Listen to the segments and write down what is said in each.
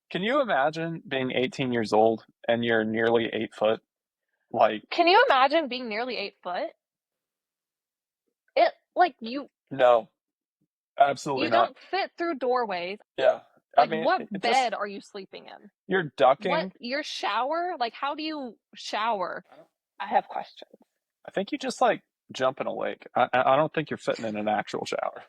Can you imagine being 18 years old and you're nearly 8 foot? Like, Can you imagine being nearly 8 foot? It like no, absolutely you not. don't fit through doorways. Yeah. I Like mean, what it just, bed are you sleeping in? you're What ducking. your shower? Like how do you shower? I have questions. I think you just like jump in a lake. I don't think you're fitting in an actual shower.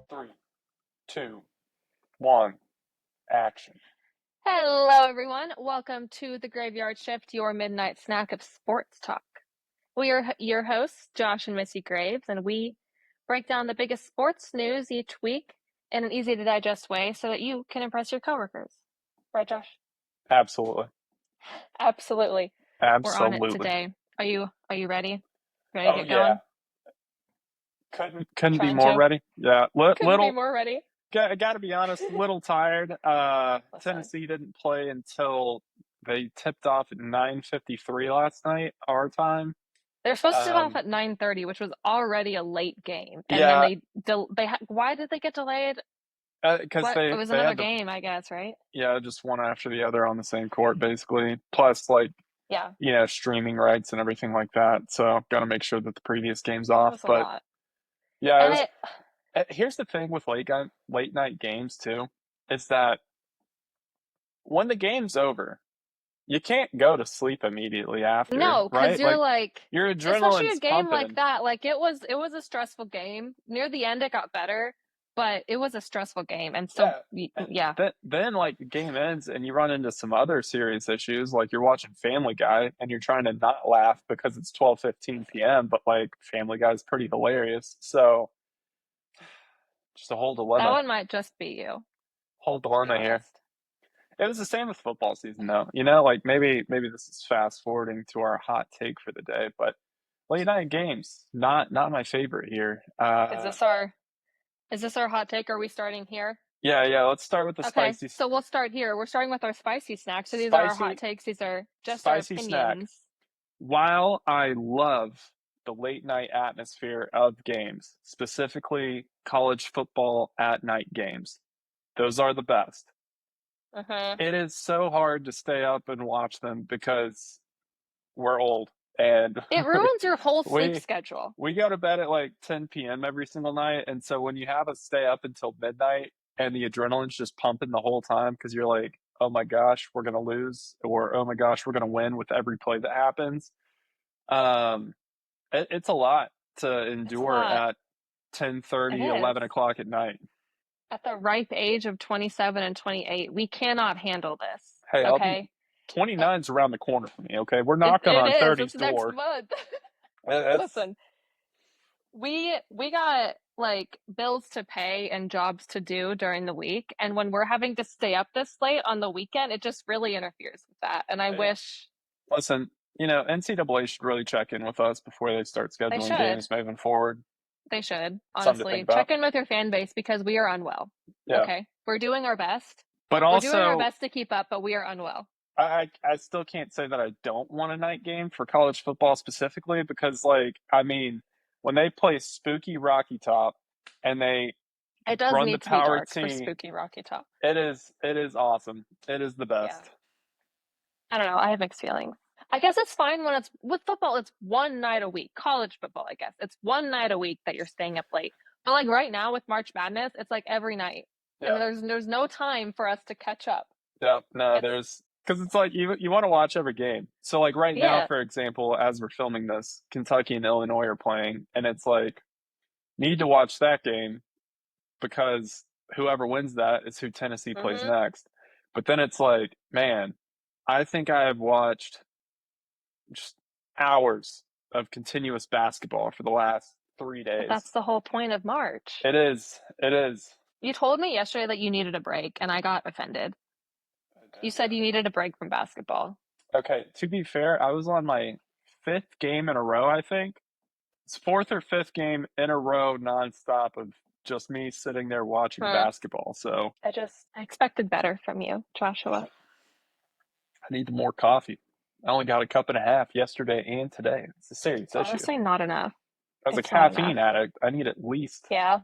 3, 2, 1, action. Hello everyone. Welcome to the Graveyard Shift, your midnight snack of sports talk. We are your hosts, Josh and Missy Graves, and we break down the biggest sports news each week in an easy to digest way so that you can impress your coworkers. Right, Josh? Absolutely. Absolutely. We're on it Absolutely. today. Are you ready? Ready to Oh get yeah. going? Couldn't be Trying more to? ready. Yeah. Couldn't be Little more ready. got to be honest, a little tired. Listen, Tennessee didn't play until they tipped off at 9:53 last night, our time. they're supposed to tip off Um, at 9:30, which was already a late game. And then yeah, why did they get delayed? because What? It they was they another had to, game, I guess, right? yeah, just one after the other on the same court, basically. Plus, like, Yeah, streaming rights and everything like that. So, got to make sure that the previous game's it off. was a But lot. yeah, it And was. it Here's the thing with late night games too, is that when the game's over, you can't go to sleep immediately after, no, because right? you're Like like, your especially a adrenaline's game like pumping. that, like it was a stressful game. Near the end, it got better, but it was a stressful game. And so, Yeah. And yeah, then like the game ends and you run into some other serious issues, like you're watching Family Guy and you're trying to not laugh because it's 12:15 p.m., but like Family Guy's pretty hilarious. So just a whole that dilemma. one might just be you, Whole to be dilemma here. honest. It was the same with football season though. Like maybe this is fast forwarding to our hot take for the day, but late night games, not my favorite here. Is this our is this our hot take? Are we starting here? Yeah, let's start with the Okay, so we'll start here. We're starting with our spicy snacks. So these are our hot spicy takes. These are just our spicy snack. opinions. While I love the late night atmosphere of games, specifically college football at night games, those are the best. Uh-huh. It is so hard to stay up and watch them because we're old and It ruins your whole sleep we schedule. we go to bed at like 10 p.m. every single night, and so when you have us stay up until midnight and the adrenaline's just pumping the whole time because you're like, oh my gosh, we're gonna lose, or oh my gosh, we're gonna win with every play that happens. Um, it's a lot to It's a endure lot. at ten It thirty, is. 11 o'clock at night. At the ripe age of 27 and 28, we cannot handle this. Hey, I'll be Okay? Eh, 29's around the corner for me, okay? We're It knocking it on is. 30's It's next door. month. That's Listen, we got like bills to pay and jobs to do during the week, and when we're having to stay up this late on the weekend, it just really interferes with that. And I hey, wish listen, NCAA should really check in with us before they start they scheduling should. games moving forward. They should, Something to think honestly. about. Check in with your fan base because we are unwell. Yeah. Okay? We're doing our best. But We're doing our also, best to keep up, but we are unwell. I still can't say that I don't want a night game for college football specifically because, like, I mean, when they play Spooky Rocky Top and they It does run the need to be power dark for T, spooky Rocky Top. it is awesome. It is the Yeah. best. I don't know. I have mixed feelings. I guess it's fine when it's with football, it's one night a week. College football, I guess. It's one night a week that you're staying up late. But like right now with March Madness, it's like every night. And Yeah, there's no time for us to catch up. yeah. No, It's there's because it's like you want to watch every game. So like right now, yeah. for example, as we're filming this, Kentucky and Illinois are playing, and it's like need to watch that game because whoever wins that is who Tennessee plays Hmm. next. But then it's like, man, I think I have watched just hours of continuous basketball for the last three But days. that's the whole point of March. It is. It is. You told me yesterday that you needed a break, and I got offended. You said you needed a break from basketball. Okay, to be fair, I was on my fifth game in a row, I think. It's fourth or fifth game in a row nonstop of just me sitting there watching Hmm. basketball. So I expected better from you, Joshua. I need more coffee. I only got a cup and a half yesterday and today. It's a serious It's issue. honestly not enough. As a It's not enough. caffeine addict, I need at least Yeah,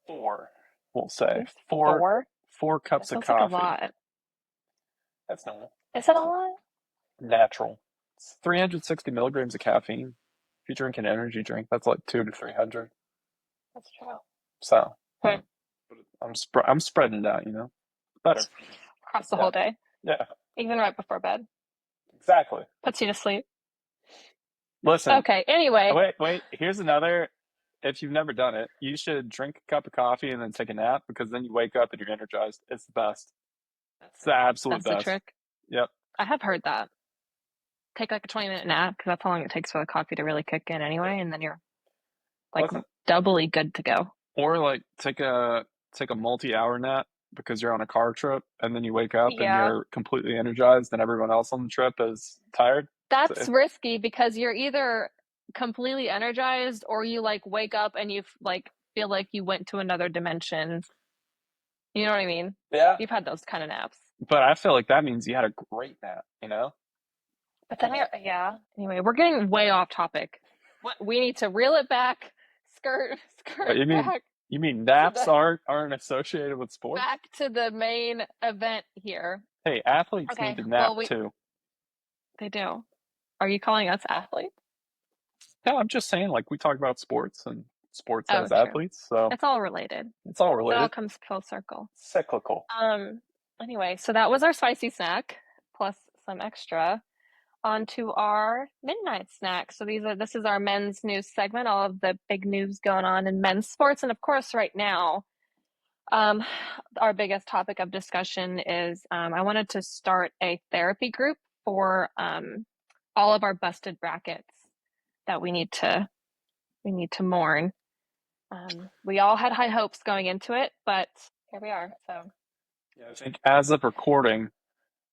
four, we'll at say. least Four four. four That cups of feels like a coffee. lot. That's normal. Is it a lot? Natural. It's 360 milligrams of caffeine. If you drink an energy drink, that's like 200 to 300. That's true. So Hmm. I'm spreading it out, Better. Across the Yeah. whole day, Yeah. even right before bed. Exactly. Puts you to sleep. Listen, Okay, anyway. wait. Here's another. If you've never done it, you should drink a cup of coffee and then take a nap because then you wake up and you're energized. It's the best. It's the absolute That's the best. trick. Yep. I have heard that. Take like a 20-minute nap because that's how long it takes for the coffee to really kick in anyway, and then you're like Listen, doubly good to go. or like take a multi-hour nap because you're on a car trip and then you wake up and Yeah. you're completely energized and everyone else on the trip is tired. That's So, risky because you're either completely energized or you like wake up and you like feel like you went to another dimension. You know what I mean? yeah. You've had those kind of naps. But I feel like that means you had a great nap. But then yeah. Anyway, we're getting way off topic. What we need to reel it back, What skirt you mean? back You mean to naps the aren't associated with sports? main event here. Hey, athletes need Okay, to nap well too. they do. Are you calling us athletes? Yeah, I'm just saying, like we talk about sports and sports Oh, as true. athletes, so It's all related. it's all It all related. comes full circle. Cyclical. Um, anyway, so that was our spicy snack plus some extra. On to our midnight snack. So this is our men's news segment, all of the big news going on in men's sports. And of course, right now, um, our biggest topic of discussion is I wanted to start a therapy group for all of our busted brackets that we need to mourn. We all had high hopes going into it, but here we are. So Yeah, I think as of recording,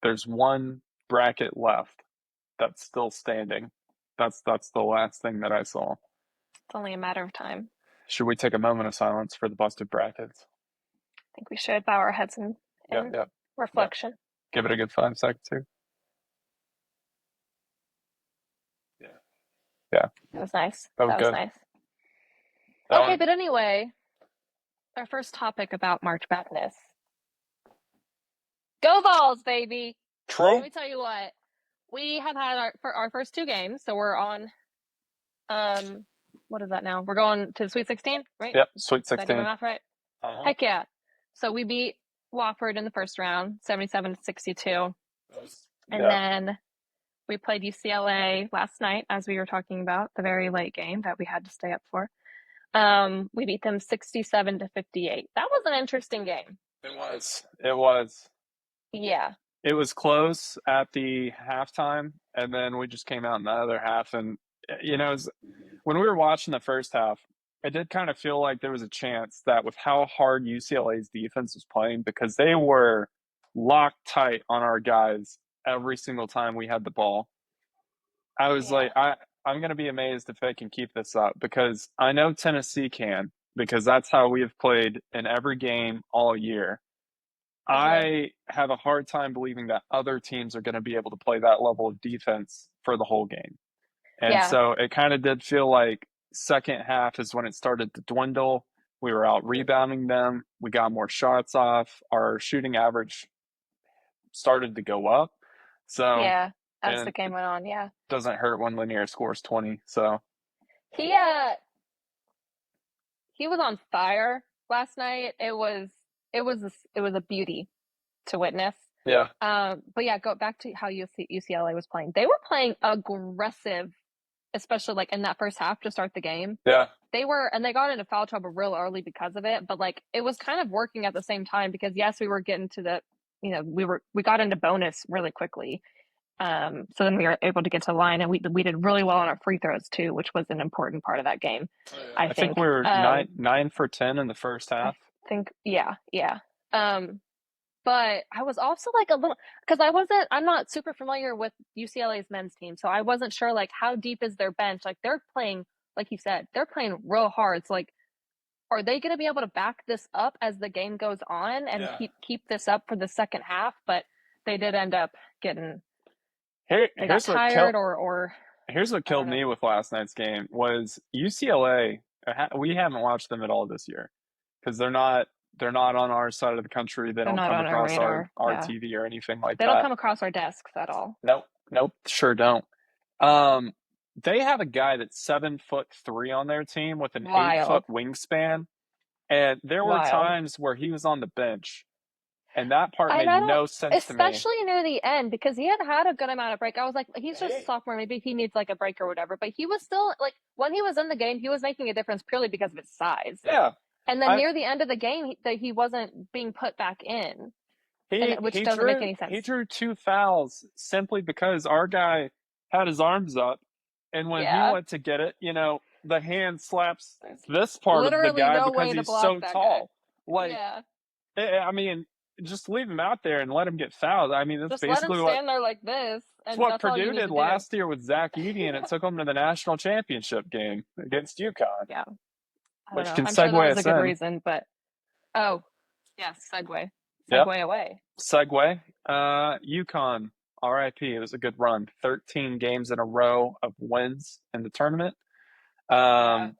there's one bracket left that's still standing. That's the last thing that I saw. it's only a matter of time. Should we take a moment of silence for the busted brackets? I think we should bow our heads Yep, in yep, yep. reflection. Give it a good 5 seconds here. Yeah, yeah, That was nice. that was That was good. nice. That Okay, one, but anyway, our first topic about March Madness. Go Vols, baby! Let true. me tell you what. We have had our first two games, so we're on what is that now? We're going to the Sweet 16, right? Yep, Sweet Did I do my 16. math right? Uh-huh. Heck yeah. So we beat Wofford in the first round, 77-62. And Yeah, then we played UCLA last night, as we were talking about, the very late game that we had to stay up for. We beat them 67-58. That was an interesting game. it was. It was. Yeah. It was close at the halftime, and then we just came out in the other half. And, when we were watching the first half, it did kind of feel like there was a chance that with how hard UCLA's defense was playing, because they were locked tight on our guys every single time we had the ball. I was Yeah. like, I'm going to be amazed if they can keep this up because I know Tennessee can, because that's how we have played in every game all year. I have a hard time believing that other teams are going to be able to play that level of defense for the whole game. And Yeah. so it kind of did feel like second half is when it started to dwindle. We were out rebounding them. We got more shots off. Our shooting average started to go up. So, Yeah. As the and game it went on, yeah. doesn't hurt when Lanier scores 20. So, He uh he was on fire last night. It was a beauty to witness. yeah. But yeah, go back to how UCLA was playing. They were playing aggressive, especially like in that first half to start the game. Yeah. And they got into foul trouble real early because of it, but like it was kind of working at the same time because yes, we were getting to we got into bonus really quickly. So then we were able to get to the line and we did really well on our free throws too, which was an important part of that game, I I think think. we were nine for 10 in the first I half. think, yeah, yeah. But I was also like a little because I'm not super familiar with UCLA's men's team, so I wasn't sure like how deep is their bench. Like they're playing, like you said, they're playing real hard. So like, are they going to be able to back this up as the game goes on and Yeah. keep this up for the second half? But they did end up getting they got Here's what tired or I killed don't know. me with last night's game was UCLA. We haven't watched them at all this year because they're not on our side of the country. They They're don't not come on our across our radar. our Yeah. TV or anything like They don't that. come across our desks at all. Nope, nope, sure don't. Um, they have a guy that's 7'3" on their team with an 8 foot Wild. wingspan, and there were Wild. times where he was on the bench, and that part And made I don't, no sense to me. especially near the end, because he had a good amount of break. I was like, he's just a Hey. sophomore. Maybe he needs like a break or whatever. But he was still like, when he was in the game, he was making a difference purely because of his size. Yeah, And then I near the end of the game, he wasn't being put back in, he and which he doesn't make drew any he sense. drew two fouls simply because our guy had his arms up, and when he Yeah. went to get it, the hand slaps There's this part of the literally guy no because way to he's block so that guy. tall. Like, Yeah. I mean, just leave him out there and let him get fouled. I mean, that's Just let him basically what stand there like this, it's and what that's all you Purdue need did to do. last year with Zach Edey, and it took them to the national championship game against UConn, Yeah. I don't which know. can I'm sure there segue was a us good in. reason, but oh, yes, segue. Yep, Segue away. segue. UConn, RIP. It was a good run. 13 games in a row of wins in the tournament. Yeah.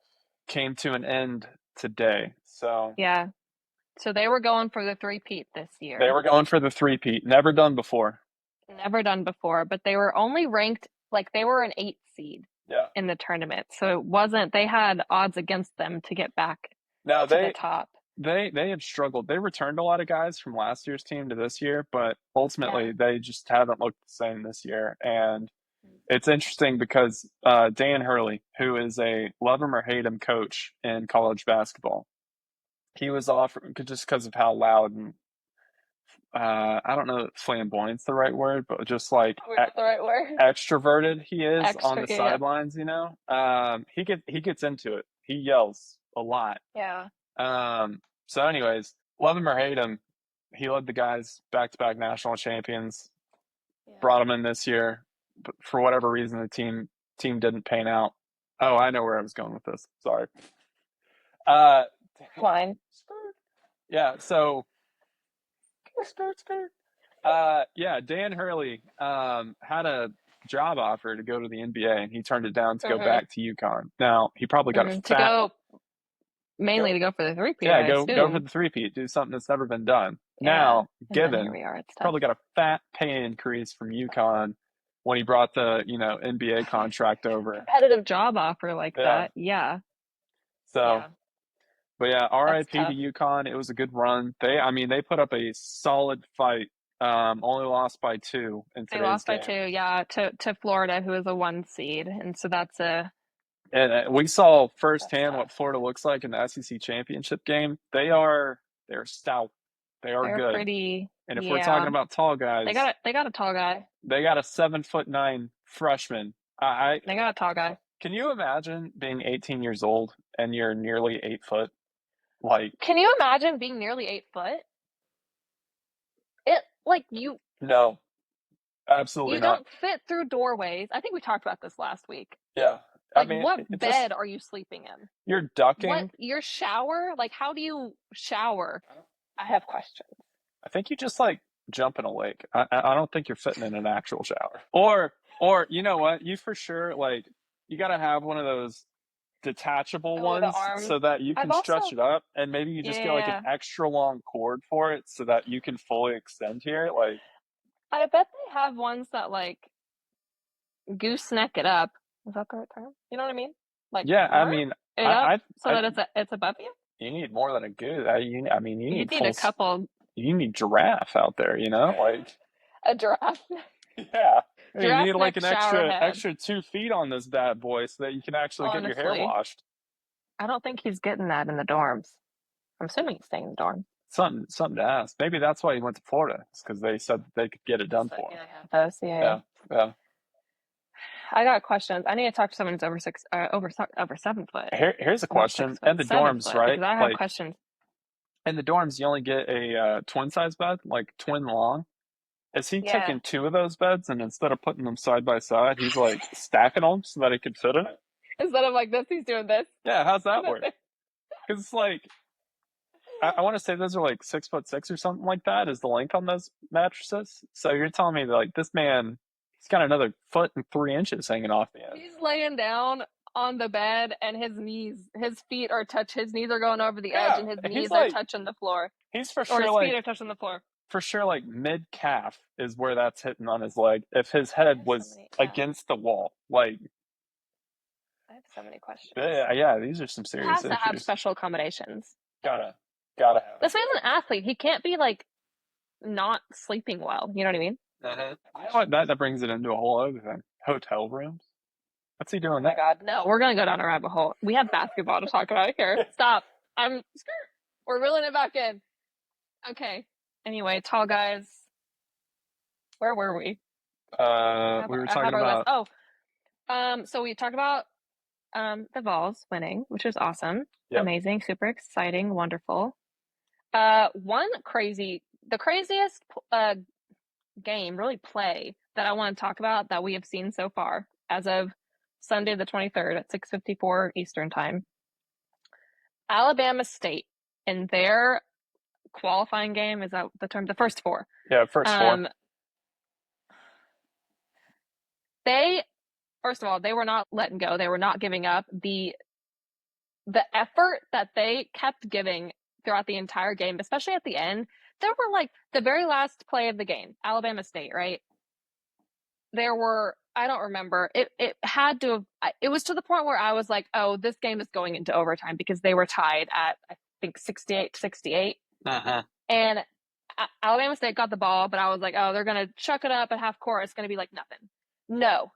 Came to an end today. So Yeah. So they were going for the three-peat this they year. were going for the three-peat. Never done before. Never done before, but they were only ranked like they were an 8 seed Yeah. in the tournament. So it wasn't they had odds against them to get back Now to the top. they had struggled. They returned a lot of guys from last year's team to this year, but ultimately Yeah. they just haven't looked the same this year. And it's interesting because Dan Hurley, who is a love him or hate him coach in college basketball, he was off just because of how loud and I don't know if flamboyant's the right word, but just like Probably not the right word. extroverted he is on Extra, the yeah. sidelines. He gets into it. He yells a lot. Yeah. So anyways, love him or hate him, he led the guys back to back national champions. Yeah. Brought him in this year, but for whatever reason, the team didn't pan out. Oh, I know where I was going with this. Sorry. Uh, Fine. yeah. So, yeah, Dan Hurley had a job offer to go to the NBA, and he turned it down to go Mm-hmm. back to UConn. Now he probably got a To fat go mainly go. to go for the three-peat, Yeah, I go for assume. the three-peat, do something that's never been done. Yeah. Now, And then here given we are. It's tough. probably got a fat pay increase from UConn when he brought the NBA contract over. Competitive job offer like Yeah. that. Yeah. So, Yeah. but yeah, That's RIP to tough. UConn. It was a good run. They put up a solid fight. Only lost by 2 in They today's lost by game. 2, yeah, to Florida, who is a 1 seed. And so And we saw that's firsthand tough. what Florida looks like in the SEC championship game. They're stout. They are They're good. pretty, And if we're talking yeah. about tall guys, They got a tall guy. they got a 7'9" freshman. I They got a tall guy. Can you imagine being 18 years old and you're nearly 8 foot? Like, Can you imagine being nearly 8 foot? It like no, absolutely you not. don't fit through doorways. I think we talked about this last week. Yeah, I Like mean, what it just bed are you sleeping in? you're What ducking. your shower? Like how do you shower? I have questions. I think you just like jump in a lake. I don't think you're fitting in an actual shower. Or you know what? You for sure like you got to have one of those detachable Oh, the ones arms. so that you I've can stretch also it up, and maybe you just get like an yeah. extra long cord for it so that you can fully extend here. Like, I bet they have ones that like gooseneck it up. Is that the right term? You know what I mean? Like yeah, I mean, it up I, so I that it's above you. you need more than a goose. I mean, you You need need a couple you need giraffe out there, like, a giraffe yeah. You giraffe need like neck an shower head. extra 2 feet on this bad boy so that you can actually get your hair Honestly, washed. I don't think he's getting that in the dorms. I'm assuming he's staying in the dorm. Something to ask. Maybe that's why he went to Florida. It's because they said they could get it done for him. Yeah, I have those. Yeah. Yeah, yeah. I got questions. I need to talk to someone who's over 7 foot, Here's a not question. 6 foot, In the seven dorms, foot, right? because I have Like questions. in the dorms, you only get a twin size bed, like twin long. Is he Yeah, taking 2 of those beds and instead of putting them side by side, he's like stacking them so that he could fit in it? instead of like this, he's doing this. Yeah, how's that work? Because it's like I want to say those are like 6'6" or something like that is the length on those mattresses. So you're telling me that like this man He's got another 1.3 inches hanging off the end. He's laying down on the bed and his knees are going over the edge Yeah, and his he's knees are like touching the floor. he's Or his feet are touching the floor. for sure like mid calf is where that's hitting on his leg. If his I head have so was many, yeah, against the wall, like I have so many questions. yeah, these are some He serious has to have issues. special accommodations. Gotta have This man's an athlete. He can't be like not sleeping well. You know what I mean? it. You know what? That brings it into a whole other thing. Hotel rooms. What's he Oh doing my there? God. No, we're going to go down a rabbit hole. We have basketball to talk about here. Stop. We're reeling it back in. Okay. Anyway, tall guys. Where were we? We were I have talking our list. about Oh, so we talked about the Vols winning, which is awesome, yep. amazing, super exciting, wonderful. The craziest game, really play that I want to talk about that we have seen so far as of Sunday the 23rd at 6:54 Eastern time. Alabama State in their qualifying game, is that the term? The first four. Yeah, first four. They First of all, they were not letting go. They were not giving up. The effort that they kept giving throughout the entire game, especially at the end, there were like the very last play of the game, Alabama State, right? There were, I don't remember. It had to have, it was to the point where I was like, oh, this game is going into overtime because they were tied at, I think, 68-68. And Alabama State got the ball, but I was like, oh, they're going to chuck it up at half court. It's going to be like nothing. No.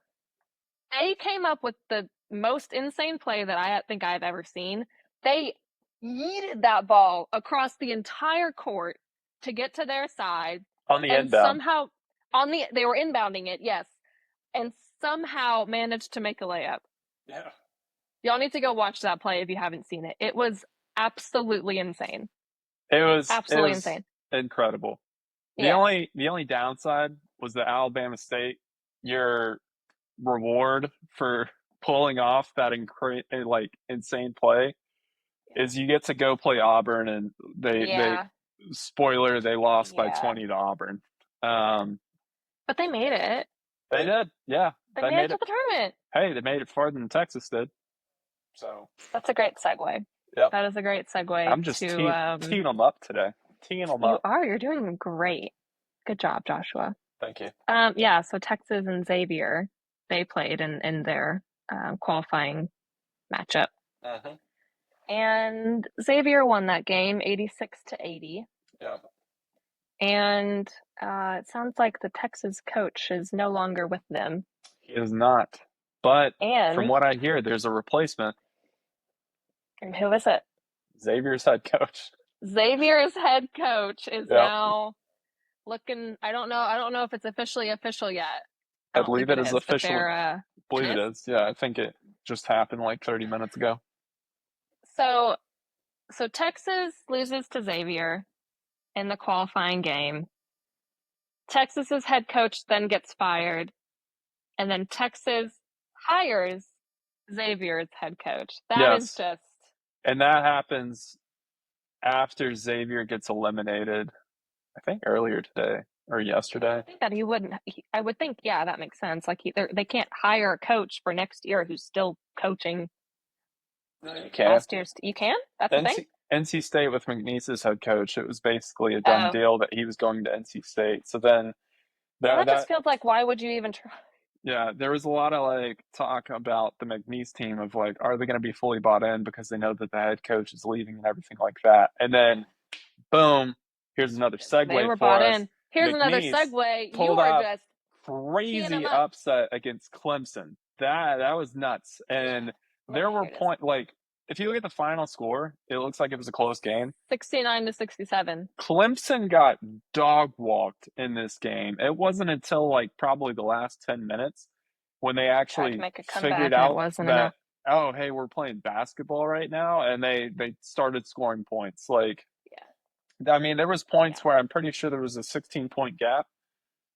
They came up with the most insane play that I think I've ever seen. They yeeted that ball across the entire court to get to their side. On the And inbound. somehow they were inbounding it, yes. And somehow managed to make a layup. Yeah. Y'all need to go watch that play if you haven't seen it. It was absolutely insane. It Absolutely was insane. incredible. Yeah. The only downside was the Alabama State, your reward for pulling off that insane play is you get to go play Auburn, and they Yeah. spoiler, they lost by Yeah. 20 to Auburn. Um, But they made it. they did, yeah. They They made it made to it. the tournament. Hey, they made it farther than Texas did. So That's a great segue. yep. That is a great segue I'm just to teeing them up today. Teeing them up. you're doing great. Good job, Joshua. Thank you. Yeah, so Texas and Xavier, they played in their qualifying matchup. And Xavier won that game 86-80. Yeah. And it sounds like the Texas coach is no longer with them. He is not. But from And what I hear, there's a replacement. who is it? Xavier's head coach. Xavier's head coach is Yep. now looking. I don't know if it's official yet. I believe it is official. I believe it is. Yeah, I think it just happened like 30 minutes ago. So Texas loses to Xavier in the qualifying game. Texas's head coach then gets fired, and then Texas hires Xavier's head coach. That is just. And that happens after Xavier gets eliminated, I think earlier today or yesterday. I think that he wouldn't. I would think, yeah, that makes sense. Like they can't hire a coach for next year who's still coaching. You can. Last year's, you can. That's the thing. NC State with McNeese's head coach, it was basically a done deal that he was going to NC State. So then that just feels like, why would you even try? Yeah, there was a lot of like talk about the McNeese team of like, are they going to be fully bought in because they know that the head coach is leaving and everything like that. And then, boom, here's another segue They were for bought us. in. Here's another McNeese segue. Pulled You are just crazy upset against Clemson. That was nuts. And there were if you look at the final score, it looks like it was a close game. 69-67. Clemson got dog walked in this game. It wasn't until like probably the last 10 minutes when they actually figured out that, oh, hey, we're playing basketball right now. And they started scoring points. Like, yeah. I mean, there was points where I'm pretty sure there was a 16-point gap.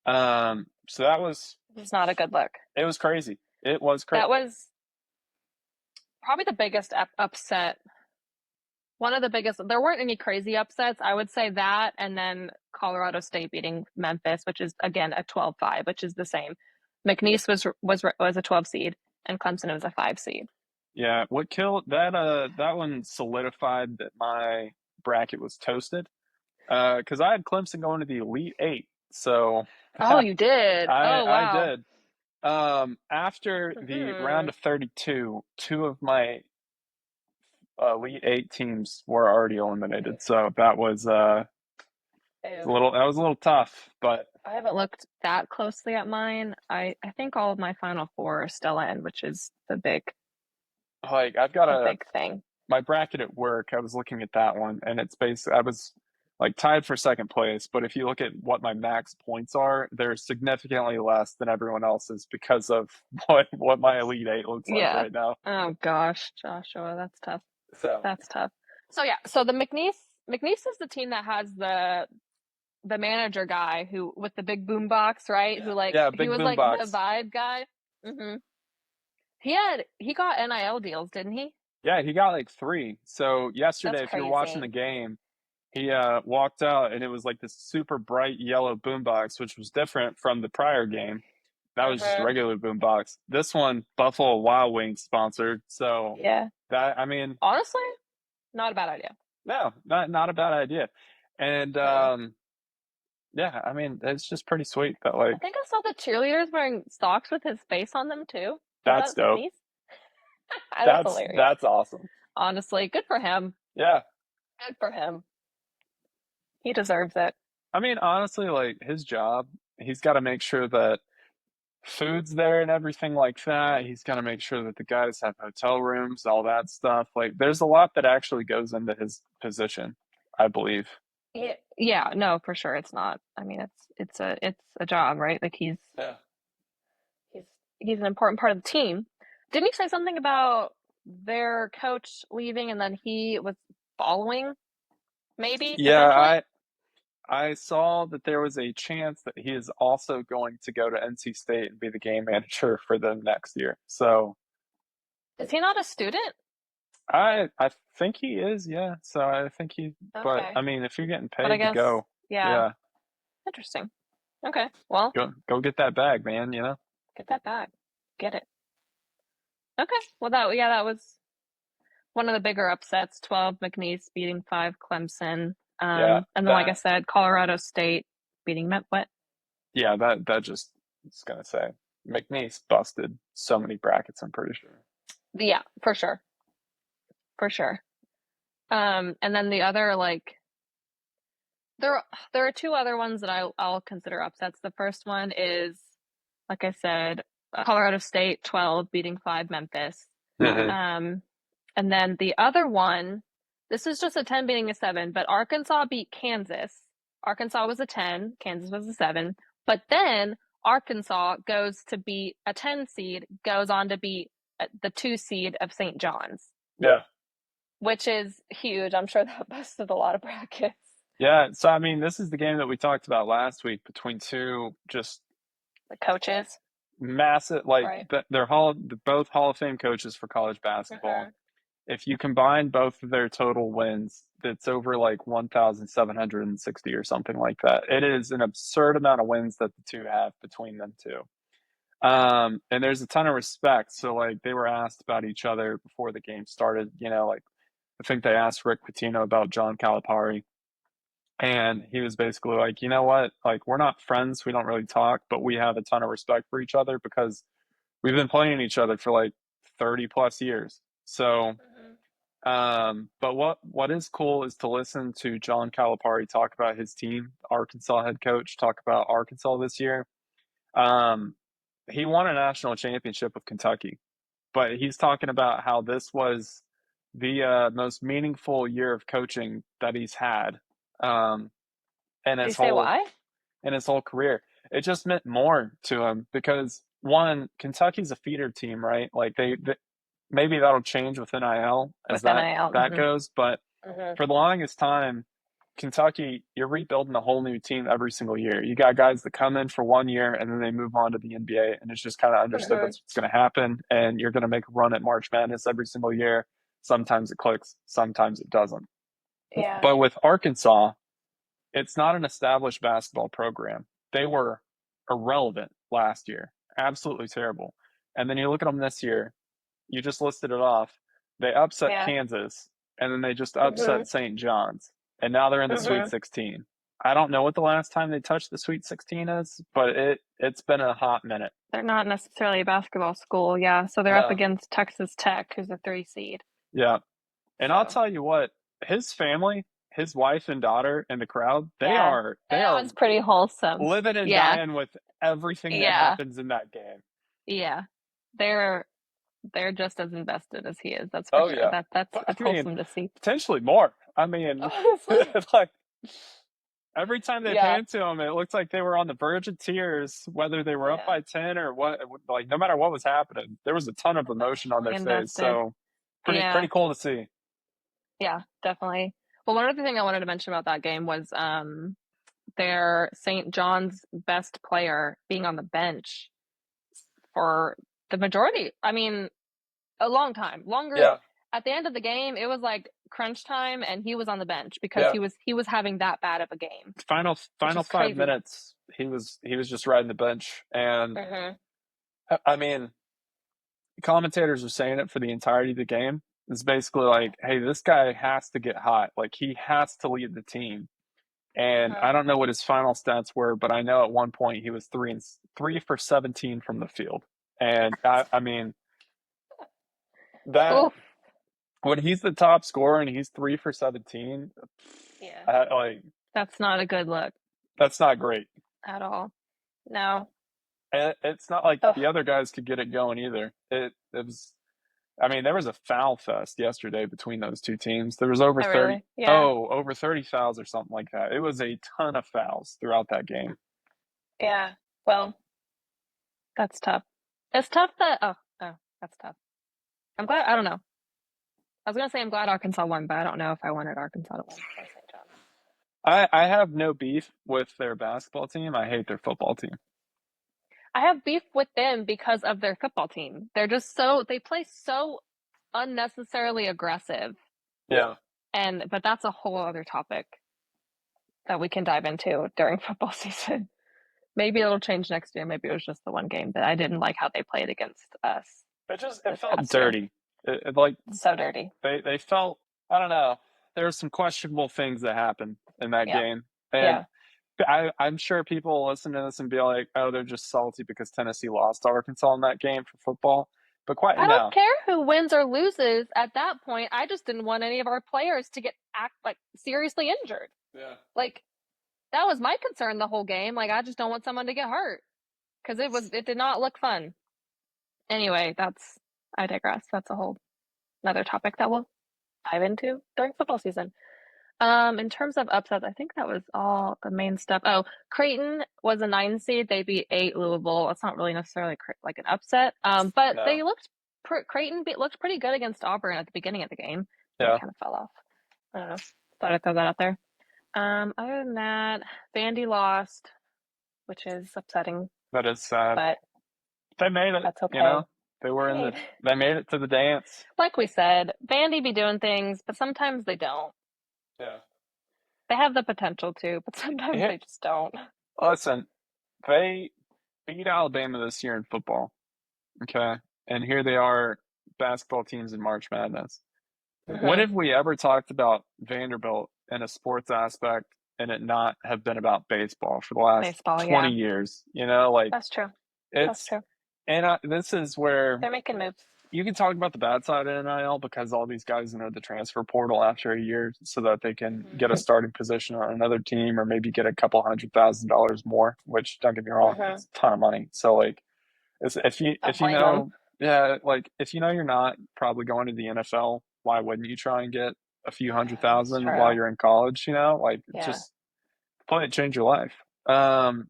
So that was. It's not a good look. It was crazy. It was crazy. That was probably the biggest upset. One of the biggest. There weren't any crazy upsets. I would say that, and then Colorado State beating Memphis, which is, again, a 12-5, which is the same. McNeese was a 12 seed, and Clemson was a 5 seed. Yeah, what killed that that one solidified that my bracket was toasted. Because I had Clemson going to the Elite Eight. So Oh, you did. Oh, I wow. did. After the round Hmm. of 32, two of my Elite Eight teams were already eliminated. So that was Ew. that was a little tough, but I haven't looked that closely at mine. I think all of my final four are still in, which is like I've got the a big thing. my bracket at work. I was looking at that one, and it's basically I was like tied for second place. But if you look at what my max points are, they're significantly less than everyone else's because of what my Elite Eight looks like Yeah. right now. Oh gosh, Joshua, that's tough. So That's tough. So yeah, so the McNeese is the team that has the manager guy who with the big boom box, right? Who yeah, like yeah, he big was boom like the box. vibe guy. Hmm. He got NIL deals, didn't he? Yeah, he got like three. So That's yesterday, if you were watching crazy. the game, he walked out and it was like this super bright yellow boombox, which was different from the prior game. That was just a Hmm. regular boombox. This one, Buffalo Wild Wings sponsored. So Yeah. that I mean, Honestly, not a bad idea. no, not a bad idea. And Mm. yeah, I mean, it's just pretty sweet that I like think I saw the cheerleaders wearing socks with his face on them too. Was that's that dope. McNeese? That's hilarious. That's awesome. Honestly, good for him. Yeah. Good for him. He deserves it. I mean, honestly, like his job, he's got to make sure that food's there and everything like that. He's got to make sure that the guys have hotel rooms, all that stuff. Like, there's a lot that actually goes into his position, I believe. Yeah, yeah, no, for sure. It's not. I mean, it's a job, right? Like Yeah. he's he's an important part of the team. Didn't you say something about their coach leaving and then he was following, maybe Yeah, potentially? I saw that there was a chance that he is also going to go to NC State and be the game manager for them next year. So Is he not a student? I think he is, yeah. So I think but Okay, I mean, if you're getting but I paid to guess go, yeah, yeah, interesting. Okay, well, go get that bag, man. You know. get that back. Get it. Okay, well that was one of the bigger upsets. 12 McNeese beating 5 Clemson. Yeah, And then like I that said, Colorado State beating Met what? yeah, that just I was gonna say McNeese busted so many brackets, I'm pretty sure. Yeah, for sure. For sure. And then the other like there there are two other ones that I'll consider upsets. The first one is like I said, Colorado State 12 beating 5 Memphis. Mhm. Um and then the other one, this is just a 10 beating a 7, but Arkansas beat Kansas. Arkansas was a 10, Kansas was a 7. But then Arkansas goes to beat a 10 seed, goes on to beat the 2 seed of St. John's, Yeah. which is huge. I'm sure that busted a lot of brackets. Yeah, so I mean, this is the game that we talked about last week between two just The coaches, massive, like right? they're both Hall of Fame coaches for college basketball. Hmm. If you combine both of their total wins, it's over like 1,760 or something like that. It is an absurd amount of wins that the two have between them two. And there's a ton of respect. So like they were asked about each other before the game started. You know, like I think they asked Rick Pitino about John Calipari, and he was basically like, you know what, like we're not friends, we don't really talk, but we have a ton of respect for each other because we've been playing each other for like 30 plus years. So Hmm. but what is cool is to listen to John Calipari talk about his team, Arkansas head coach, talk about Arkansas this year. Um, he won a national championship with Kentucky, but he's talking about how this was the most meaningful year of coaching that he's had um, in Did you his say whole why? career. It just meant more to him because one, Kentucky's a feeder team, right? Like they maybe that'll change with NIL as With NIL. that Hmm. goes, but Hmm. for the longest time, Kentucky, you're rebuilding a whole new team every single year. You got guys that come in for 1 year and then they move on to the NBA, and it's just kind of understood Hmm. that's what's going to happen. And you're going to make a run at March Madness every single year. Sometimes it clicks, sometimes it doesn't. Yeah. But with Arkansas, it's not an established basketball program. They were irrelevant last year. absolutely terrible. And then you look at them this year. You just listed it off. They upset Yeah. Kansas, and then they just Mhm. upset St. John's, and now they're in the Sweet Mhm. 16. I don't know what the last time they touched the Sweet 16 is, but it's been a hot minute. They're not necessarily a basketball school, yeah. So they're up No. against Texas Tech, who's a 3 seed. Yeah. And I'll So tell you what, his family, his wife and daughter in the crowd, they yeah, are they that are one's pretty wholesome. living and Yeah, dying with everything that yeah, happens in that game. yeah. They're they're just as invested as he is. That's for Oh sure. yeah. That's But, it's I mean, wholesome to see. potentially more. I mean, Honestly, like every time they yeah, panned to them, it looked like they were on the verge of tears, whether they were up yeah. by 10 or what. Like, no matter what was happening, there was a ton of They're emotion on their fully face. invested. So, Yeah, pretty cool to see. yeah, definitely. Well, one other thing I wanted to mention about that game was their St. John's best player being on the bench for the majority. I mean, a long time. Longer Yeah, at the end of the game, it was like crunch time and he was on the bench because yeah. he was having that bad of a game, which Final is 5 minutes, crazy. he was just riding the bench, and Mhm. I mean, commentators are saying it for the entirety of the game. It's basically like, hey, this guy has to get hot. Like he has to lead the team. And I Mhm. don't know what his final stats were, but I know at one point he was 3 for 17 from the field. And I mean that Oof. when he's the top scorer and he's 3 for 17, Yeah. like That's not a good look that's not great. at all. No. And it's not like Oh, the other guys could get it going either. It was. I mean, there was a foul fest yesterday between those two teams. There was over oh 30, really? Yeah. over 30 fouls or something like that. It was a ton of fouls throughout that game. Yeah. Well, that's tough. It's tough that oh, that's tough. I'm glad I don't know. I was gonna say I'm glad Arkansas won, but I don't know if I wanted Arkansas to win or St. John's. I have no beef with their basketball team. I hate their football team. I have beef with them because of their football team. They're just they play so unnecessarily aggressive. Yeah. And but that's a whole other topic that we can dive into during football season. Maybe it'll change next year. Maybe it was just the one game, but I didn't like how they played against us It this felt past year. dirty. Like So dirty. they felt, I don't know. There were some questionable things that happened in that Yeah. game. And Yeah. I'm sure people will listen to this and be like, oh, they're just salty because Tennessee lost to Arkansas in that game for football. But quite I don't no. care who wins or loses at that point. I just didn't want any of our players to get like seriously injured. Yeah. Like that was my concern the whole game. Like I just don't want someone to get hurt because it did not look fun. Anyway, I digress. That's a whole another topic that we'll dive into during football season. In terms of upsets, I think that was all the main stuff. Oh, Creighton was a 9 seed. They beat 8 Louisville. It's not really necessarily like an upset. But No. they looked pretty good against Auburn at the beginning of the game. Then it Yeah. kind of fell off. I don't know. Thought I'd throw that out there. Other than that, Vandy lost, which is upsetting, That is sad. but They made it, that's you okay. know. They were They in the made, they made it to the dance. like we said, Vandy be doing things, but sometimes they don't. Yeah. They have the potential to, but sometimes Yeah. they just don't. Listen, they beat Alabama this year in football. Okay. And here they are, basketball teams in March Madness. When Hmm. have we ever talked about Vanderbilt in a sports aspect and it not have been about baseball for the last Baseball, 20 yeah. years? You know, like That's true. That's it's, true. and this is where They're making moves. you can talk about the bad side of NIL because all these guys enter the transfer portal after a year so that they can Hmm. get a starting position on another team or maybe get a couple $100,000 more, which don't get me wrong, Hmm. it's a ton of money. So like Don't if you blame them. know, yeah, like if you know you're not probably going to the NFL, why wouldn't you try and get a few hundred It's thousand while true. you're in college, you know? Like Yeah, just play it, change your life. Um,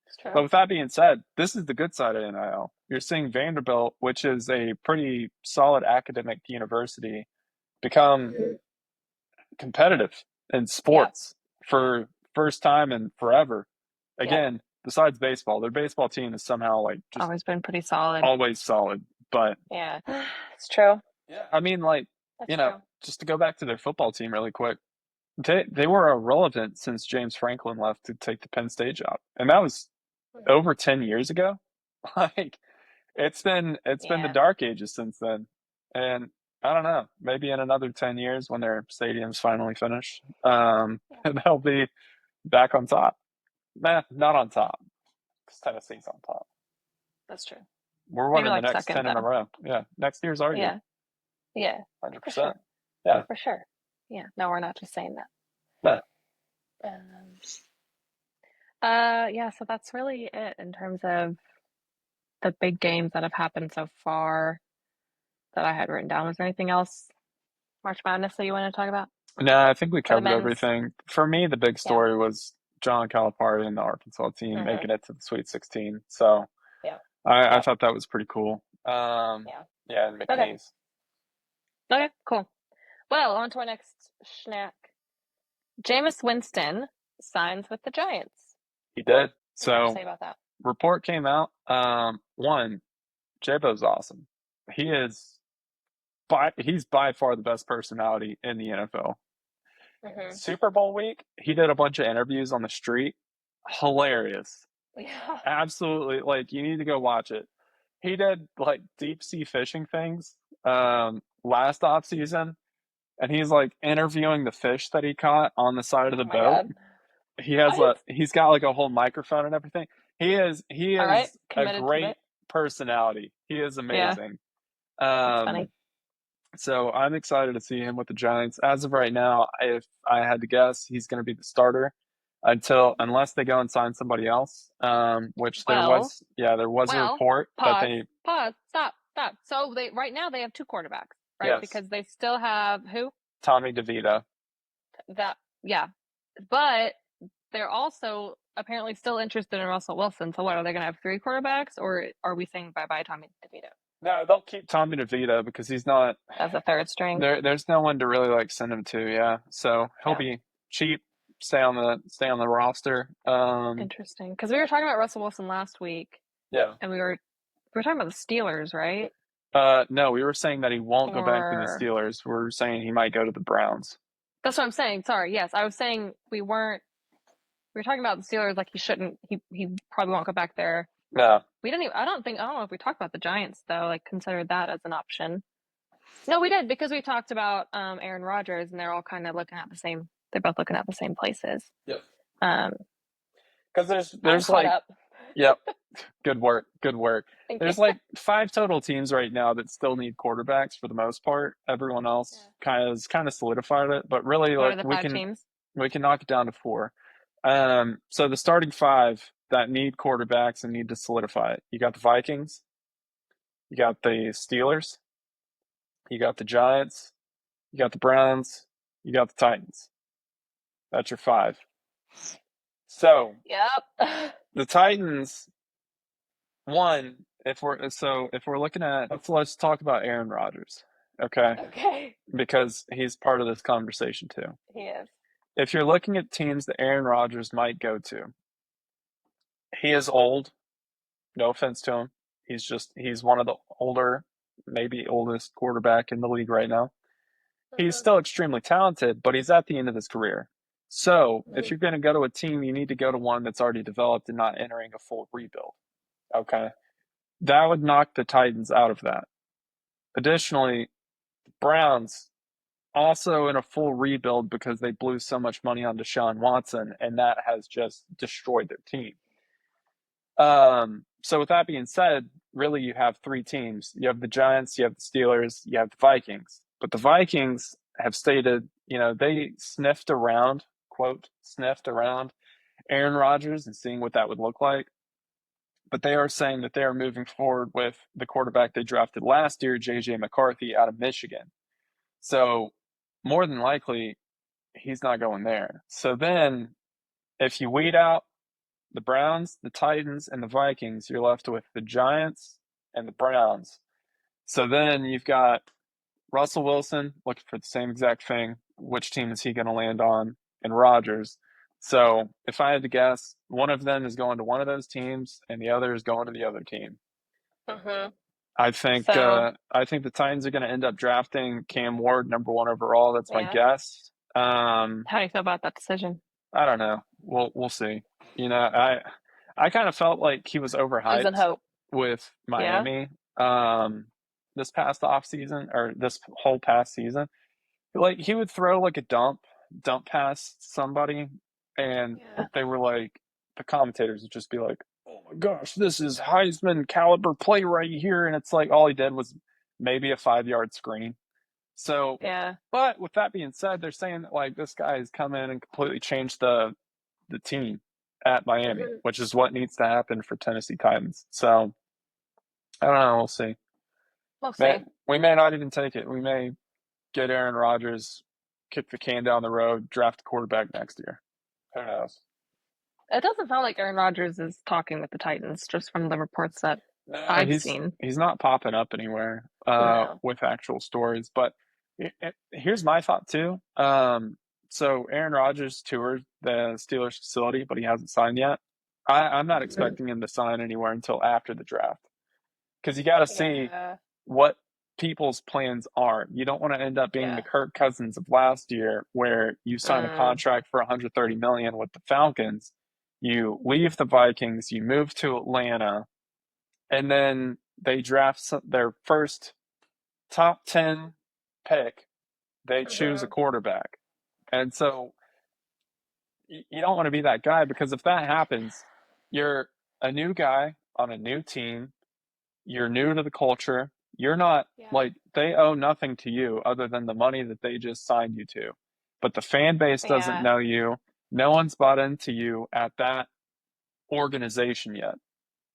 it's but true. with that being said, this is the good side of NIL. You're seeing Vanderbilt, which is a pretty solid academic university, become Mhm. competitive in Yeah, sports for first time in forever. yeah. Again, besides baseball, their baseball team is somehow like just Always been pretty solid. always solid. But Yeah, it's true. yeah, I mean, like, That's true. just to go back to their football team really quick, they were irrelevant since James Franklin left to take the Penn State job, and that was over 10 years ago. Like it's been the Yeah. dark ages since then. And I don't know, maybe in another 10 years when their stadium's finally finished, Yeah. they'll be back on top. Nah, not on top, because Tennessee's on top. That's true. We're Maybe winning the like next second 10 in a though. row. Yeah, next year's our year. Yeah. Yeah. For 100%. sure. Yeah. For sure. Yeah. No, we're not just saying that. Yeah. Um, yeah, so that's really it in terms of the big games that have happened so far that I had written down. Was there anything else, March Madness, that you want to talk about No, I think we for the covered men's? everything. For me, the big Yeah. story was John Calipari and the Arkansas team Hmm. making it to the Sweet 16. So Yeah. I Yep. thought that was pretty cool. Yeah. Yeah, and Okay. McNeese. Okay, cool. Well, on to our next snack. Jameis Winston signs with the Giants. He did. What do you have to So say about that? report came out. One, J-Bo's awesome. He is he's by far the best personality in the NFL. Hmm. Super Bowl week, he did a bunch of interviews on the street. Hilarious. Yeah. Absolutely. Like you need to go watch it. He did like deep sea fishing things last off season, and he's like interviewing the fish that he caught on the side of the Oh my boat. God. What? He's got like a whole microphone and everything. He All right. is a Committed to great it. personality. He is Yeah, amazing. that's Um funny. so I'm excited to see him with the Giants. As of right now, if I had to guess, he's going to be the starter unless they go and sign somebody else. Which Well, there was a well, report that pause, they pause, stop. So they right now they have two quarterbacks, right? yes, Because they still have who? Tommy DeVito. That yeah. But they're also apparently still interested in Russell Wilson. So what, are they gonna have three quarterbacks or are we saying bye bye Tommy DeVito No, they'll keep Tommy DeVito because he's not as a third string? there's no one to really like send him to. Yeah, so he'll Yeah. be cheap. Stay on the roster. Interesting. Because we were talking about Russell Wilson last week Yeah. and we were talking about the Steelers, right? No, we were saying that he won't go back to the Or Steelers. We're saying he might go to the Browns. that's what I'm saying. Sorry. Yes, I was saying we were talking about the Steelers like he probably won't go back there. Yeah. We didn't even I don't know if we talked about the Giants though, like considered that as an option. No, we did because we talked about Aaron Rodgers and they're all kind of looking at the same they're both looking at the same places. Yep. Um Because I'm there's caught like up. yep, good work, good work. Thank you. There's like five total teams right now that still need quarterbacks for the most part. Everyone Yeah. else kind of solidified it, but really What are like the five teams? we can knock it down to four. So the starting five that need quarterbacks and need to solidify it. You got the Vikings, you got the Steelers, you got the Giants, you got the Browns, you got the Titans. That's your five. So Yep. the Titans, one, if we're looking at let's talk about Aaron Rodgers, okay? Okay. Because he's part of this conversation too. He is. If you're looking at teams that Aaron Rodgers might go to, he is old. No offense to him. He's one of the older, maybe oldest quarterback in the league right now. He's Mhm. still extremely talented, but he's at the end of his career. So if Mhm. you're going to go to a team, you need to go to one that's already developed and not entering a full rebuild. Okay. That would knock the Titans out of that. Additionally, the Browns also in a full rebuild because they blew so much money on Deshaun Watson, and that has just destroyed their team. So with that being said, really you have three teams. You have the Giants, you have the Steelers, you have the Vikings. But the Vikings have stated, they sniffed around, quote, sniffed around Aaron Rodgers and seeing what that would look like. But they are saying that they are moving forward with the quarterback they drafted last year, JJ McCarthy out of Michigan. So more than likely, he's not going there. So then if you weed out the Browns, the Titans, and the Vikings, you're left with the Giants and the Browns. So then you've got Russell Wilson looking for the same exact thing. Which team is he going to land on? And Rodgers. So if I had to guess, one of them is going to one of those teams, and the other is going to the other team. Mhm. So I think the Titans are going to end up drafting Cam Ward number one overall. That's my yeah. guess. How do you feel about that decision? I don't know. We'll see. I kind of felt like he was Lives in overhyped hope. with Yeah. Miami this past off season or this whole past season. Like he would throw like a dump past somebody, and Yeah. they were like the commentators would just be like, "Oh my gosh, this is Heisman caliber play right here," and it's like all he did was maybe a 5 yard screen. So, Yeah. but with that being said, they're saying that like this guy has come in and completely changed the team at Miami, Mhm. which is what needs to happen for Tennessee Titans. So I don't know. We'll see. We'll see. We may not even take it. We may get Aaron Rodgers, kick the can down the road, draft a quarterback next year. Who knows? It doesn't sound like Aaron Rodgers is talking with the Titans, just from the reports that No, I've seen. he's not popping up anywhere No. with actual stories. But here's my thought too. So Aaron Rodgers toured the Steelers facility, but he hasn't signed yet. I'm not Mhm. expecting him to sign anywhere until after the draft because you got to see Yeah. what people's plans are. You don't want to end up being the Yeah. Kirk Cousins of last year where you sign a Mm. contract for 130 million with the Falcons, you leave the Vikings, you move to Atlanta, and then they draft their first top 10 pick, they choose a Mhm. quarterback. And so you don't want to be that guy because if that happens, you're a new guy on a new team, you're new to the culture. You're not Yeah. like they owe nothing to you other than the money that they just signed you to. But the fan base doesn't Yeah. know you. No one's bought into you at that organization yet.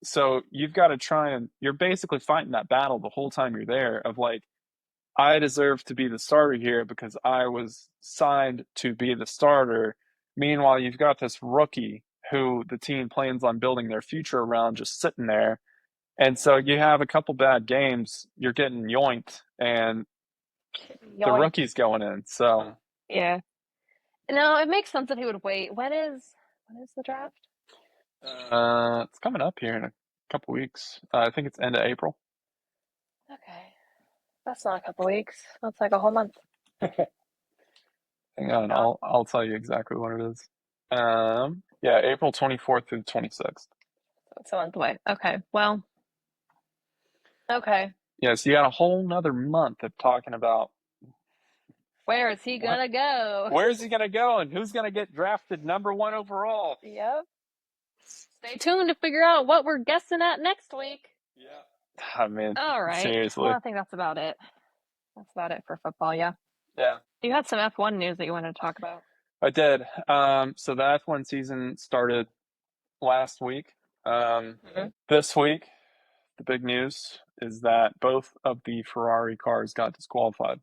So you've got to try and you're basically fighting that battle the whole time you're there of like, I deserve to be the starter here because I was signed to be the starter. Meanwhile, you've got this rookie who the team plans on building their future around just sitting there and so you have a couple bad games, you're getting yoinked, and the Yoinked. rookie's going in. So Yeah. No, it makes sense that he would wait. When is the draft? it's coming up here in a couple weeks. I think it's end of April. Okay. That's not a couple weeks. That's like a whole month. Hang on, God. I'll tell you exactly what it is. Yeah, April 24th through 26th. It's a month away. Okay. Well, okay. Yeah, so you got a whole nother month of talking about Where is he what, gonna go? where's he gonna go and who's gonna get drafted #1 overall. Yep. Stay tuned to figure out what we're guessing at next week. Yeah. I mean, All right. Well, seriously. I think that's about it. That's about it for football. Yeah. Yeah. You had some F1 news that you wanted to talk about. I did. So the F1 season started last week. Mhm. This week, the big news is that both of the Ferrari cars got disqualified.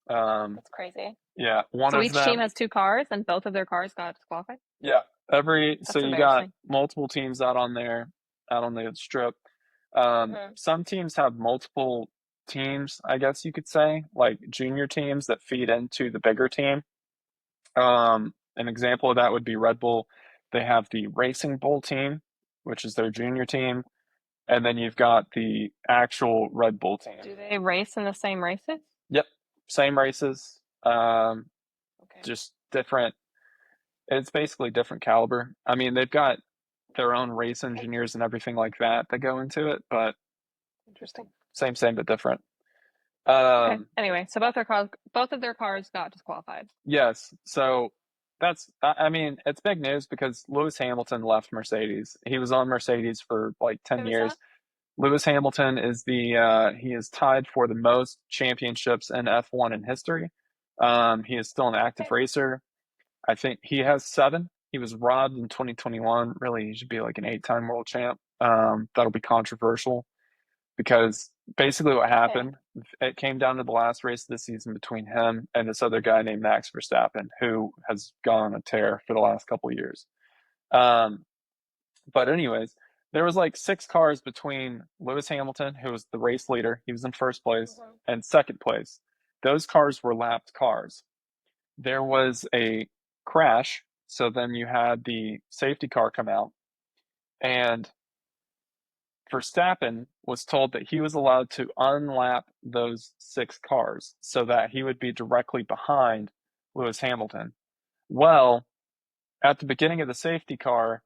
Um, That's crazy. yeah, one So of each team them. has two cars, and both of their cars got disqualified. Yeah, so That's you got embarrassing. multiple teams out on there, out on the strip. Hmm. Some teams have multiple teams, I guess you could say, like junior teams that feed into the bigger team. An example of that would be Red Bull. They have the Racing Bull team, which is their junior team, and then you've got the actual Red Bull team. Do they race in the same races? Yep, same races, Okay. just different. It's basically different caliber. I mean, they've got their own race engineers and everything like that that go into it, but Interesting. same but different. Okay. Um, Anyway, so both of their cars got disqualified. yes, so I mean, it's big news because Lewis Hamilton left Mercedes. He was on Mercedes for like 10 Who is years. that? Lewis Hamilton is he is tied for the most championships in F1 in history. He is still an active Okay. racer. I think he has 7. He was robbed in 2021. Really, he should be like an 8-time world champ. That'll be controversial because basically what Okay. happened, it came down to the last race of the season between him and this other guy named Max Verstappen, who has gone on a tear for the last couple of years. Um, but anyways, there was like 6 cars between Lewis Hamilton, who was the race leader, he was in first place, Mhm. and second place. Those cars were lapped cars. There was a crash, so then you had the safety car come out, and Verstappen was told that he was allowed to unlap those 6 cars so that he would be directly behind Lewis Hamilton. Well, at the beginning of the safety car,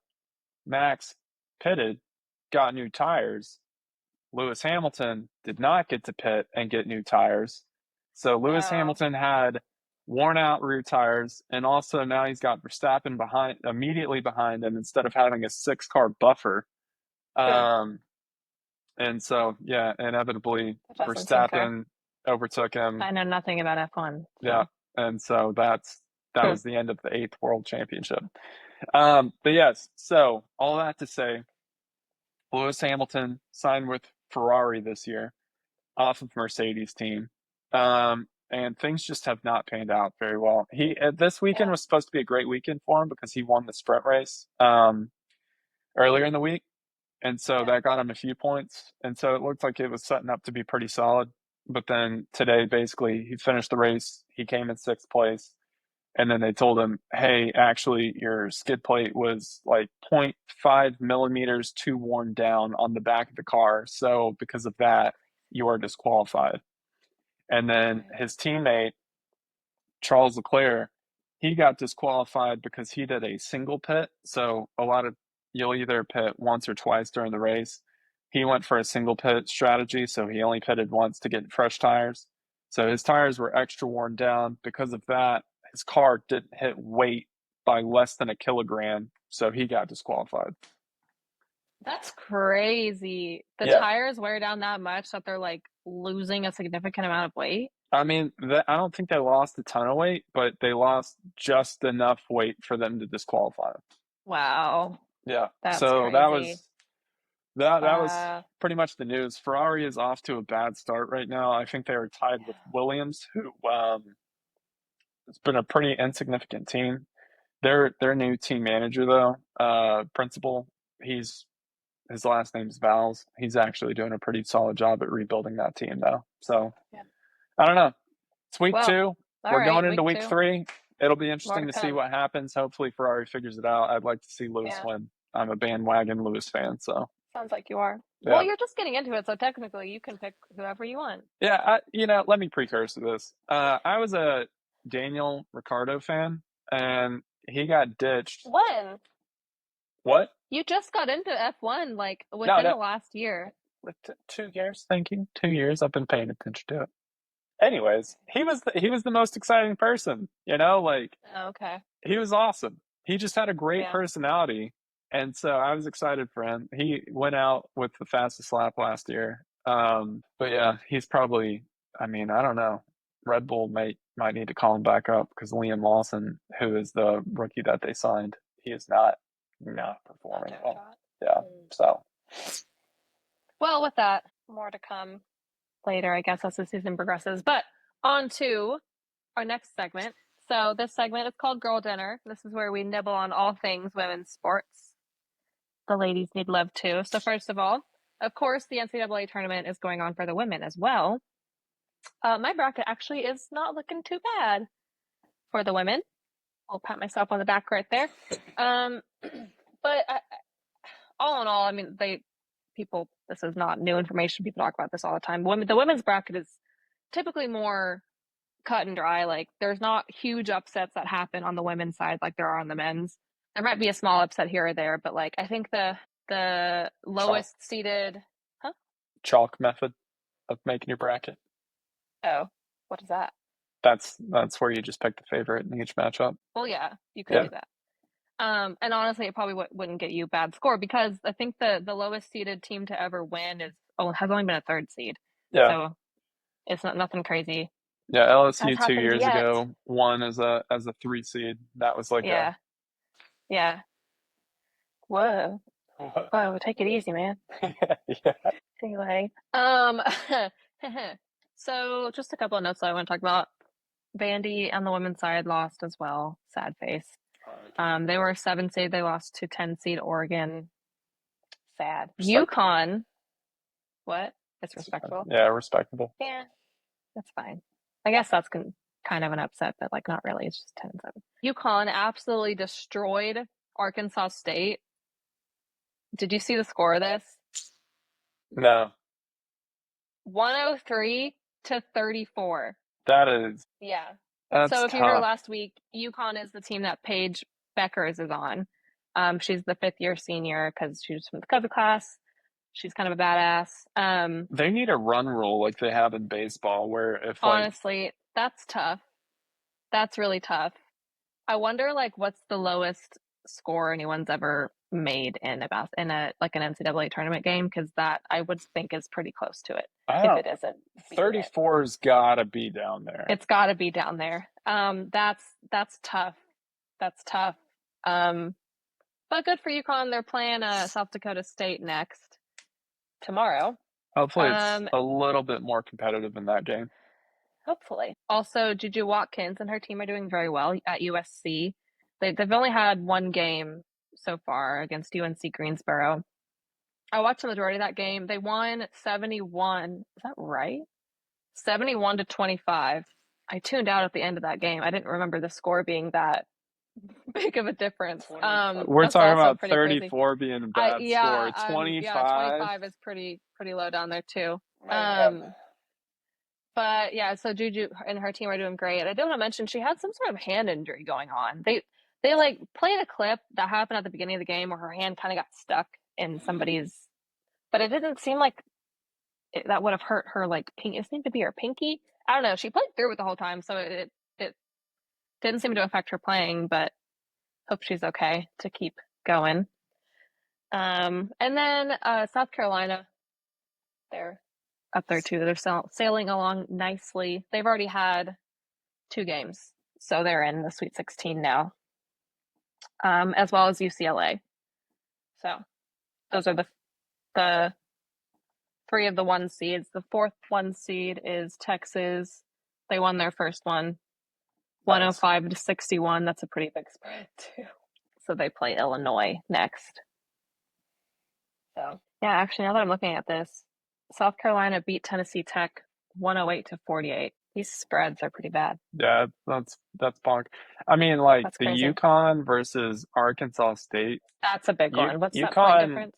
Max pitted, got new tires, Lewis Hamilton did not get to pit and get new tires. So Lewis Oh, Hamilton had worn out rear tires, and also now he's got Verstappen behind, immediately behind him, instead of having a 6 car buffer. ugh, Um, and so, yeah, inevitably that doesn't seem fair. Verstappen overtook him. I know nothing about F1, Yeah, so. and so that Hmm. was the end of the eighth world championship. But yes, so all that to say, Lewis Hamilton signed with Ferrari this year off of Mercedes team. And things just have not panned out very well. This weekend Yeah. was supposed to be a great weekend for him because he won the sprint race earlier in the week, and so Yeah. that got him a few points. And so it looked like it was setting up to be pretty solid. But then today, basically, he finished the race. He came in sixth place, and then they told him, "Hey, actually, your skid plate was like zero point 0.5 millimeters too worn down on the back of the car. So because of that, you are disqualified." And then Right. his teammate, Charles Leclerc, he got disqualified because he did a single pit. So you'll either pit once or twice during the race. He went for a single pit strategy, so he only pitted once to get fresh tires. So his tires were extra worn down. Because of that, his car didn't hit weight by less than a kilogram, so he got disqualified. That's crazy. The Yeah. tires wear down that much that they're like losing a significant amount of weight. I mean, I don't think they lost a ton of weight, but they lost just enough weight for them to disqualify him. Wow. Yeah. That's So crazy. that was Wow. pretty much the news. Ferrari is off to a bad start right now. I think they are tied with Yeah. Williams, who it's been a pretty insignificant team. Their new team manager though, principal, he's his last name's Vowles. He's actually doing a pretty solid job at rebuilding that team though. So Yeah. I don't know. It's week Well, two. all We're going right, into week week two. three. It'll be More interesting to to see come. what happens. Hopefully Ferrari figures it out. I'd like to see Lewis Yeah. win. I'm a bandwagon Lewis fan, so Sounds like you are. Well, yeah. you're just getting into it, so technically you can pick whoever you want. Yeah, let me precursor to this. I was a Daniel Ricciardo fan, and he got ditched. When? What? You just got into F1 like No, within no, the last year. 2 years. Thank you. 2 years. I've been paying attention to it. Anyways, he was the most exciting person. Like Oh, okay. he was awesome. He just had a great Yeah. personality, and so I was excited for him. He went out with the fastest lap last year. But yeah, he's probably. I mean, I don't know. Red Bull might need to call him back up because Liam Lawson, who is the rookie that they signed, he is not Not performing doing well. hot. Yeah. Mm. So Well, with that, more to come later, I guess, as the season progresses. But on to our next segment. So this segment is called Girl Dinner. This is where we nibble on all things women's sports. The ladies need love too. So first of all, of course, the NCAA tournament is going on for the women as well. My bracket actually is not looking too bad for the women. I'll pat myself on the back right there. Um, but all in all, I mean, people. This is not new information. People talk about this all the time. The women's bracket is typically more cut and dry. Like there's not huge upsets that happen on the women's side like there are on the men's. There might be a small upset here or there, but like I think the chalk lowest seeded. Huh? chalk method of making your bracket. Oh, what is that? That's where you just pick the favorite in each matchup. Well, yeah, you could Yeah. do that. And honestly, it probably wouldn't get you a bad score because I think the lowest seeded team to ever win has only been a third seed, Yeah. so it's not nothing crazy Yeah, has LSU two happened years yet. ago won as a 3 seed. That was like a Yeah, yeah. Whoa, whoa, take it easy, man. yeah. Anyway, so just a couple of notes that I want to talk about. Vandy on the women's side lost as well. Sad face. They were a 7 seed. They lost to 10 seed Oregon. Sad. Respectable. UConn. What? It's respectable. Yeah, respectable. Yeah, that's fine. I guess that's kind of an upset, but like not really. It's just 10-7. UConn absolutely destroyed Arkansas State. Did you see the score of this? No, 103 to 34. that is Yeah. that's So if you heard tough. last week, UConn is the team that Paige Beckers is on. She's the fifth year senior because she's from the cover class. She's kind of a badass. They need a run rule like they have in baseball, where if like Honestly, that's tough. That's really tough. I wonder like what's the lowest score anyone's ever made in a like an NCAA tournament game because that I would think is pretty close to it I if don't, it isn't beating it. 34's gotta be down there. It's got to be down there. That's tough. That's tough. Um, but good for UConn. They're playing South Dakota State next tomorrow. Hopefully, it's Um, a little bit more competitive in that game. Hopefully. Also, Juju Watkins and her team are doing very well at USC. They've only had one game so far against UNC Greensboro. I watched the majority of that game. They won 71. Is that right? 71 to 25. I tuned out at the end of that game. I didn't remember the score being that big of a difference. We're That's talking also about pretty crazy. 34 being a I bad yeah, score. 25. 25 is pretty low down there too. Man. But yeah, so Juju and her team are doing great. I do want to mention she had some sort of hand injury going on. They like played a clip that happened at the beginning of the game where her hand kind of got stuck in somebody's, but it didn't seem like that would have hurt her like pink. It seemed to be her pinky. I don't know. She played through it the whole time, so it didn't seem to affect her playing. But hope she's okay to keep going. And then South Carolina, they're up there too. They're sailing along nicely. They've already had 2 games, so they're in the Sweet 16 now, as well as UCLA. So those are the 3 of the 1 seeds. The 4th 1 seed is Texas. They won their first one, 105 to 61. That's a pretty big spread too. So they play Illinois next. So yeah, actually, now that I'm looking at this, South Carolina beat Tennessee Tech 108 to 48. These spreads are pretty bad. Yeah, that's punk. I mean, like That's the crazy. UConn versus Arkansas State. That's a big one. What's that point UConn difference?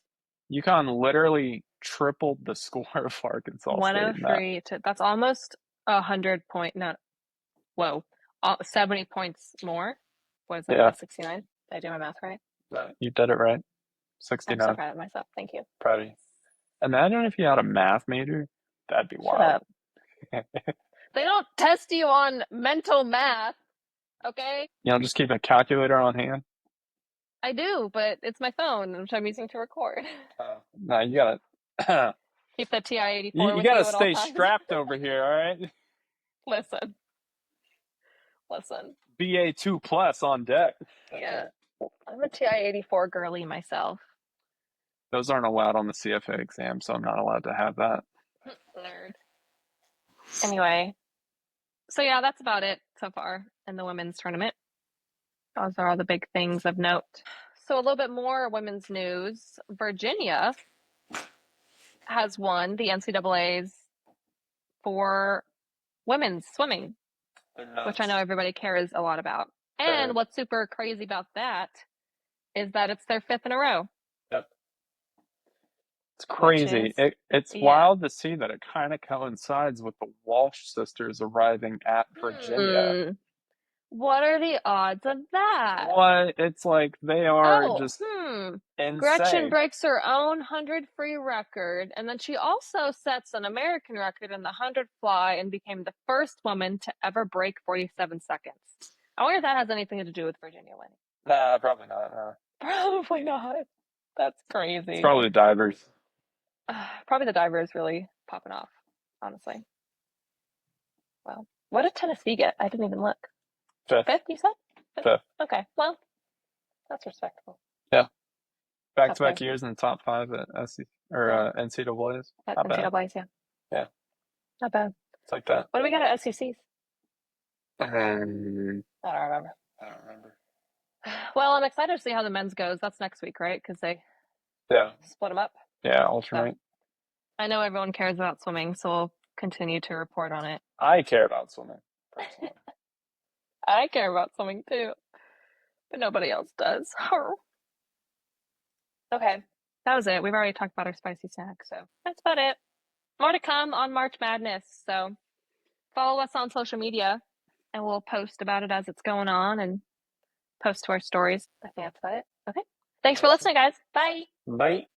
UConn literally tripled the score of Arkansas State in that. 103 to that's almost 100 point. No, whoa, 70 points more. What is that? Yeah, 69? Did I do my math right? you did it right. I'm so 69. proud of myself. Thank you. Proud of you. Imagine if you had a math major. That'd be Shut wild. up. They don't test you on mental math, okay? Just keep a calculator on hand. I do, but it's my phone, which I'm using to record. No, you gotta Keep the TI-84 you with gotta you at all stay times. strapped over here, all right? Listen. BA2 plus on deck. Yeah. I'm a TI-84 girly myself. Those aren't allowed on the CFA exam, so I'm not allowed to have that. Nerd. Anyway, so yeah, that's about it so far in the women's tournament. Those are all the big things of note. So a little bit more women's news. Virginia has won the NCAA's for women's swimming, which I know everybody cares a lot about. And what's super crazy about that is that it's their 5th in a row. Yep. It's crazy. It's wild to see that it kind of coincides with the Walsh sisters arriving at Virginia. What are the odds of that? What? It's like they are just insane. Gretchen breaks her own 100 free record, and then she also sets an American record in the 100 fly and became the first woman to ever break 47 seconds. I wonder if that has anything to do with Virginia winning. Nah, probably not. No. Probably not. That's crazy. It's probably the divers. Probably the divers really popping off, honestly. Well, what did Tennessee get? I didn't even look. 5th. 5th, you said? 5th. Okay, well, that's respectable. Yeah. Back-to-back years in the top 5 at NCAAs. At Not bad. NCAAs, yeah. Yeah. Not bad. It's like that. What do we got at SECs? I don't remember. remember. Well, I'm excited to see how the men's goes. That's next week, right? Because they split them up. Yeah, alternate. So, I know everyone cares about swimming, so we'll continue to report on it. I care about swimming, personally. I care about swimming too, but nobody else does. Okay, that was it. We've already talked about our spicy snack, so that's about it. More to come on March Madness, so follow us on social media, and we'll post about it as it's going on and post to our stories. I think that's about it. Okay. Thanks for listening, guys. Bye. Bye.